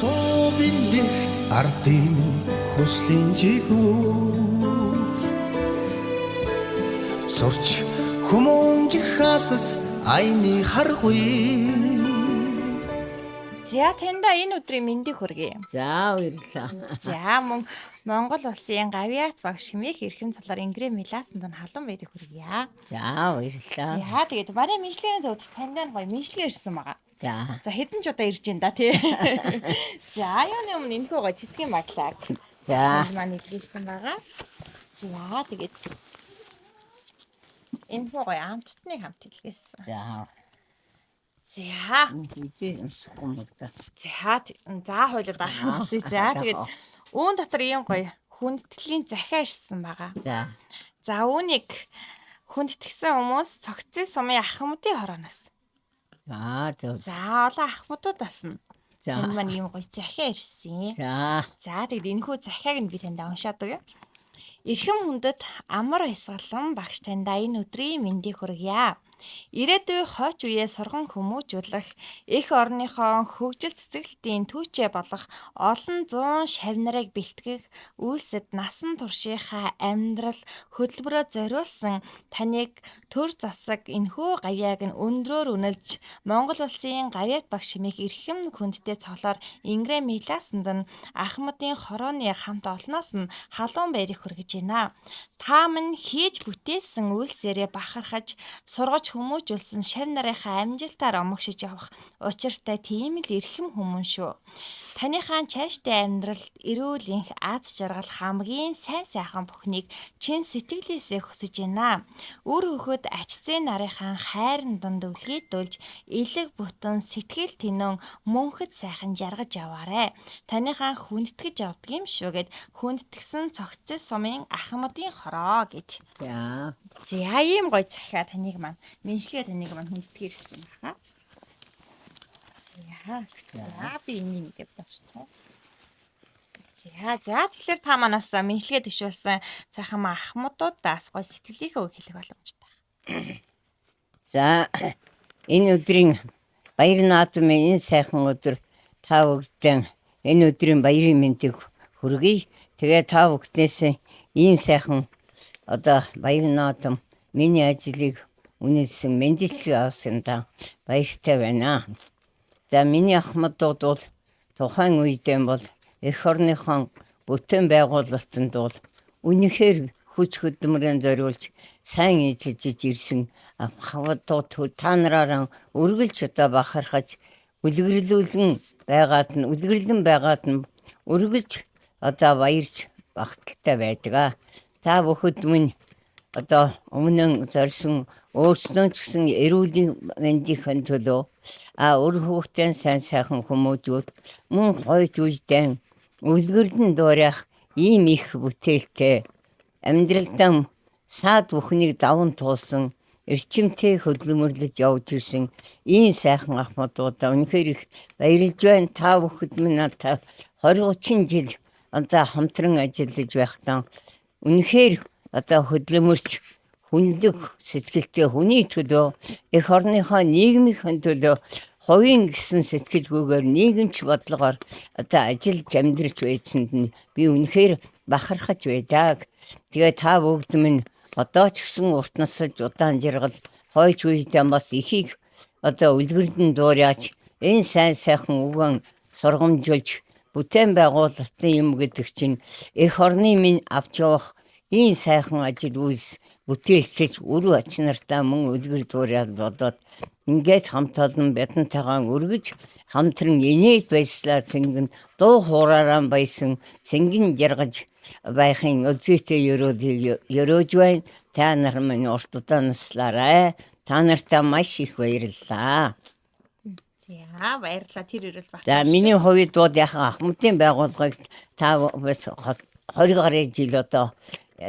суу бэлэгт ардын хүслийн жигүүр сурч хүмүүнж халас айны харгүй. За таньда энэ өдрийн мэндийг хүргэе. За баярлалаа. За мөн Монгол улсын гавьяат багш хэмээх эрхэм цолоор Ингрэ Миласанд нь халуун баярыг хүргье. За баярлалаа. За тэгээд манай Мишленийн төвд таньда гоё Мишлен ирсэн байгаа. За. За хэдэн ч удаа ирж байна да тий. За аюуны өмнө энэхүү гоё цэцгийн маглаг. За. Маань илгээсэн байгаа. За тэгээд энэхүү гоё амттны хамт илгээсэн. За. За. Үгүй юмсахгүй мөгдөө. За хойлоо дарахлаа. За тэгээд үүн дотор ийм гоё хүндэтгэлийн захиа ирсэн байгаа. За. За үүнийг хүндэтгсэн хүмүүс цогцын сумын ахмадын хорооноос. За. олон ахмадуудаас нь. За. Энэ маань ийм гоё захиа ирсэн. За. За тэгээд энэхүү захиаг нь би танд уншаад өгье. Эрхэм хүндэт амар хязгаарлан багш таньда энэ өдрийн мэндийг хүргье. Ирээдүй хойч үеэ сурган хүмүүжүүлэх эх орныхоо хөгжил цэцгэлтийн түүчээ болох олон зуун шавь нарыг бэлтгэх үйлсэд насан туршийнхаа амьдрал хөдөлмөрөө зориулсан таныг төр засаг энэхүү гавьяаг нь өндрөөр үнэлж Монгол улсын гавьяат багш хэмээх эрхэм хүндтэй цолоор Ингрэ Миласанд нь ахмадын хорооны хамт олноос нь халуун баярыг хүргэж байна. Та минь хийж бүтээсэн үйлсээрээ бахархаж сургаж хүмүүжүүлсэн шавь нарынхаа амжилтаар омогшиж явах учиртай тийм л эрхэм хүмүүс шүү. Таныхаа цаашдаа амьдралд эрүүл энх аз жаргал хамгийн сайн сайхан бүхнийг чин сэтгэлээсээ хүсэж байна. Үр хөхөд ачцын нарынхаа хайрын дунд үлгийдүүлж элэг бүтэн сэтгэл тэнэн мөнхөд сайхан жаргаж яваарэ. Таныхаа хүндэтгэж явдаг юм шүү гэд хүндэтгсэн цогцын сумын ахмадын хороо гэд. За. За ийм гоё захиа таныг маань Миншлээ таныг маань хүндэтгэрсэн байгаа. За би энийг ингээд боштой. За тэгэхээр та манаас Миншлээ төвшүүлсэн цаахан ахмадуудаас гоё сэтгэлийнхээ үг хэлэх боломжтой. За. Энэ өдрийн баяр наадмын энэ сайхан өдөр та бүгдээ энэ өдрийн баярын мэндийг хүргэе. Тэгээ та бүгдээс ийм сайхан одоо баяр наадам миний ажлыг үнэлсэн мэндэлцээ авсан да баяртай байна. За миний ахмадууд бол тухайн үедээ бол эх орныхон бүтээн байгуулалтанд бол үнэхээр хүч хөдөлмөрөнд зориулж сайн эжилжиж ирсэн ахмадууд та нараараа үргэлж одоо бахархаж үлгэрлэн байгаад нь үргэлж одоо баярч багталтай байдаг. Та бүхэд минь одоо өмнө зорьсон өөрснөө ч гэсэн эрүүлийн мэндийн төлөө өр хүүхдийн сайн сайхан хүмүүжүүд мөн хойд үедээ үлгэрлэн дуурайх ийм их бүтээлтэй амьдралдаа саад бүхнийг даван туулсан эрчимтэй хөдөлмөрлөж явж ирсэн ийм сайхан ахмадуудаа үнэхээр их баярлж байна. Та бүхэд минь надад 20-30 жил одоо хамтран ажиллаж байхдаа үнэхээр одоо хөдөлмөрч хүнлэг сэтгэлтэй хүний төлөө эх орныхоо нийгмийн төлөө хувийн гэсэн сэтгэлгүйгээр нийгэмч бодлогоор одоо ажиллаж амьдрч байсанд нь би үнэхээр бахархаж байдаг. Тэгээ та бүгд минь одоо ч гэсэн урт насаж удаан жаргал хойч үедээ бас ихийг одоо үлгэрлэн дуурайж энэ сайн сайхан үгэн сургамжуулж бүтээн байгуулалтын юм гэдэг чинь эх орны минь авч явах ийм сайхан ажил үйлс бүтээлчж өрөө ач нартай мөн үлгэр дуурайд болоод ингээд хамт олон бядантайгаа өргөж хамтран инээд байслаар цэнгэн дуу хуураараа байсан цэнгэн жаргаж байхын өлзөөтэй өрөөж байна. Та нар минь урт удаанслаарай. Та нартай маш их баярлалаа. За баярлалаа тэр ирэл баг. За миний хувьд бол яхан ахмадын байгууллагыг та бас 20 гаруй жил одоо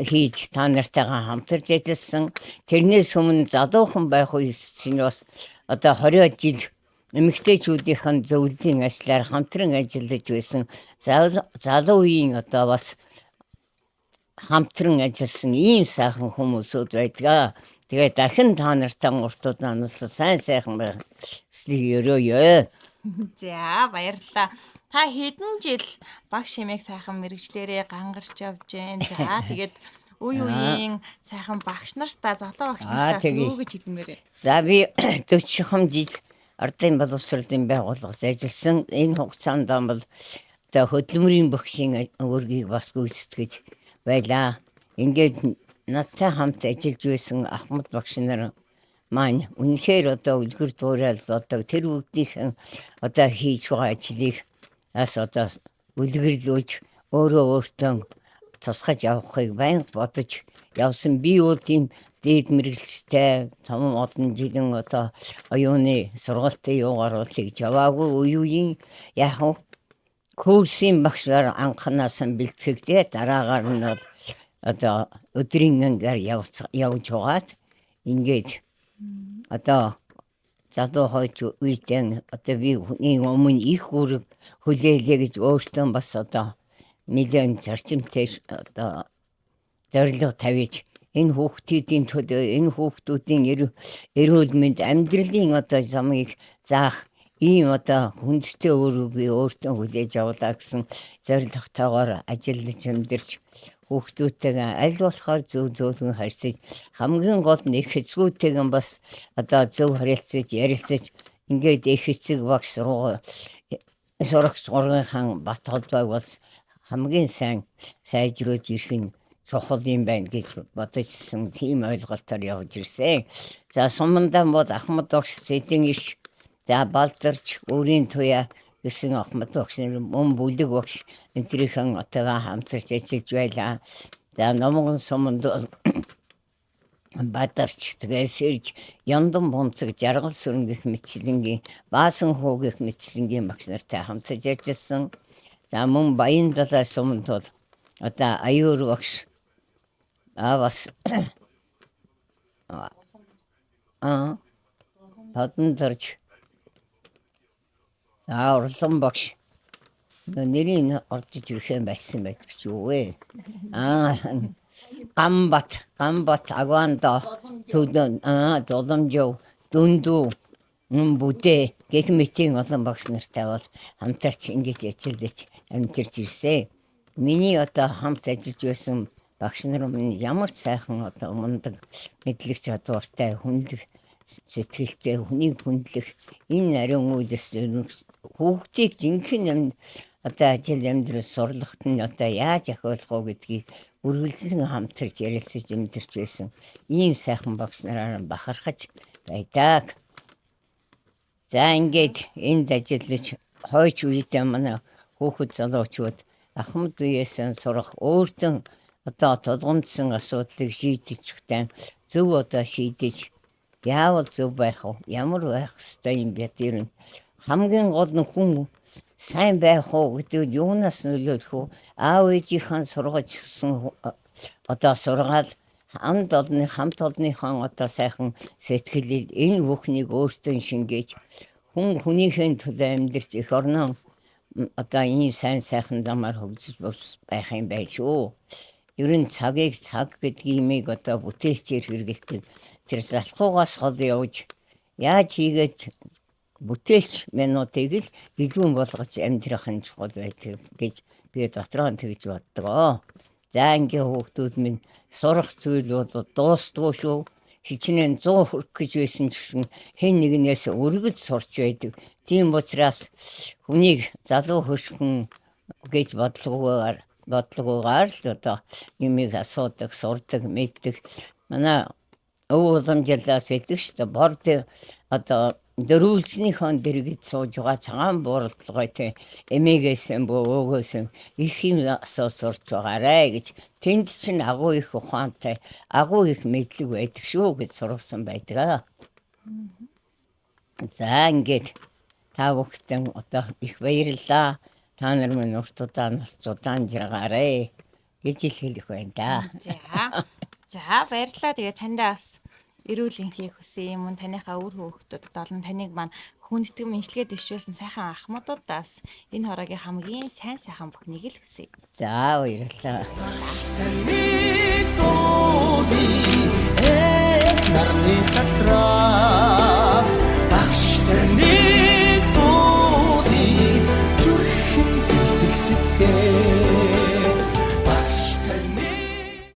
хийж та нартайгаа хамтарч ажилласан. Тэрнээс өмнө залуухан байх үеэс чинь бас одоо 20 жил эмэгтэйчүүдийн зөвлөлийн ажлаар хамтран ажиллаж байсан. Залуу үеийн одоо бас хамтран ажилласан ийм сайхан хүмүүсүүд байдаг. Тэгээ дахин та нартай урт удаанаас сайн сайхан байх ёрөөё. За баярлалаа. Та хэдэн жил багш хэмээх сайхан мэрэгчлэрээ гарч явж байна. За тэгээд үе үеийн сайхан багш нартаа залуу багш нартаас юу гэж хэлмээрээ. За би 40 жил ардын боловсролын байгууллагад ажилласан. Энэ хугацаанд бол за хөдөлмөрийн багшийн үүргийг бас гүйцэтгэж байлаа. Ингээд надтай хамт ажиллаж байсан Ахмад багш нар маань үнэхээр одоо үлгэр дуурайл одоо тэр бүгдийнхэн одоо хийж байгаа ажлыг бас одоо үлгэрлүүлж өөрөө өөртөө тусгаж явахыг байнга бодож явсан. Би бол тийм дээд мэрэгчлээ том олон жилийн одоо оюуны сургалтын юугаар бол хийж яваагүй үеийн яг курсын багшаар анханаас нь бэлтгэгдээ дараагаар нь бол одоо өдрийн ангаар явж байгаад ингээд одоо залуу хойч үедээ одоо би хүний өмнө их үүрэг хүлээлээ гэж өөртөө бас одоо нэлээд зарчимтай одоо зорилго тавьж энэ хүүхдүүдийн төлөө энэ хүүхдүүдийн эрүүл мэнд амьдралын одоо замыг заах ийм одоо хүндтэй өөрийг би өөртөө хүлээж авлаа гэсэн зорилготойгоор ажиллаж амьдарч хүүхдүүдтэйгээ аль болохоор зөв зөвлөн харьцаж хамгийн гол нь их эцгүүтэйгээ бас одоо зөв харилцаж ярилцаж ингээд их эцэг багш сурагч гурвынхан бат холбоог бол хамгийн сайн сайжруулж ирэх нь чухал юм байна гэж бодожсэн тийм ойлголтоор явж ирсэн. За сумандаа бол Ахмад багш зэдэн иш за балдарч өөрийн туяа гэсэн Ахмад багш мөн бүлэг багш энтрийнхэн отойгоо хамтарч ажиллаж байлаа. За номгон суманд бадарч тэгээс ирж Яндон бунцэг жаргал сүрэн гэх мэтлэнгийн баасан хуу гэх мэтлэнгийн багш нартай хамтарч ажилласан. За мөн Баян далай суманд бол одоо аюур багш бас Подонторч за Урлан багш нэрийн орж ирэхэн байсан байдаг ч юу вэ? Гамбат Агванда Төдөн Доломжоо Дүндүү бүдэ гэх мэтийн олон багш нартай бол хамтарч ингэж ажиллаж амьдарч ирсэн. Миний одоо хамт ажиллаж байсан багш нар минь ямар сайхан одоо мундаг мэдлэг чадвартай хүнлэг сэтгэлтэй хүнийг хүндлэх энэ ариун үйлс хүүхдийг жинхэнэ одоо ажил амьдрал сурлахт нь одоо яаж ахиулах вэ гэдгийг үргэлжлэн хамтарч ярилцаж амьдарч байсан ийм сайхан багш нараар бахархаж байдаг. За ингээд энд ажиллаж хойч үедээ манай хүүхэд залуучууд Ахмад үеэс сурах өөртөө одоо толгомдсон асуудлыг шийдэж өгтэн зөв одоо шийдэж яавал зөв байх вэ? Ямар байх ёстой юм бэ? Тэр нь хамгийн гол нь хүн сайн байх уу гэдэг юунаас нөлөөлөх вэ? Аав ээжийнхэн сургажсэн одоо сургаал хамт олныхон одоо сайхан сэтгэлийг энэ бүхнийг өөртөө шингээж хүнийхэн төлөө амьдарч их орноо одоо ийм сайн сайхан замаар хөгжиж байх юм байна шүү. Ер нь цаг гэдгиймийг одоо бүтээлчээр хэрэглэдэг. Тэр залхуугаас хол явж яаж хийгээд бүтээлч минутыг л илүү болгож амьдрахын чухал байдаг гэж би дотроо тэгж боддгоо. За ингээ хүүхдүүд минь сурах зүйл бол дуустгүй шүү. Хичнээн 100 хүрэх гэж байсан ч гэсэн хэн нэгнээс өргөж сурч байдаг. Тийм учраас хүнийг залуу хөшгөн гэж бодлогоор л одоо юмыг асуудаг, сурдаг, мэддэг. Манай өвөө уламжлалаас хэлдэг шүү дээ. Борд одоо дөрвөлжнийхэн дэргэд сууж байгаа цагаан бууралдлагой те эмээгээсэн бөөгөөсөн их юм асууж сурч байгаарэ гэж тэнд чинь агуу их ухаантай агуу их мэдлэг байдаг шүү гэж сургасан байдаг. За ингээд та бүхэн одоо их баярлалаа. Та нар минь урт удаан жаргаарэ гэж хэлэх байна да. За баярлалаа. Тэгээ таньдаас эрүүл энхийг хүсье юм. Таныхаа үр хүүхдүүдэд болон таныг маань хүндэтгэн мэдлэгээ дэвшүүлсэн сайхан ахмадуудаас энэ хороогийн хамгийн сайхан бүхнийг л хүсье. За баярлалаа. Нэг дууны нарны татраа багш нэг дуу мэдхээ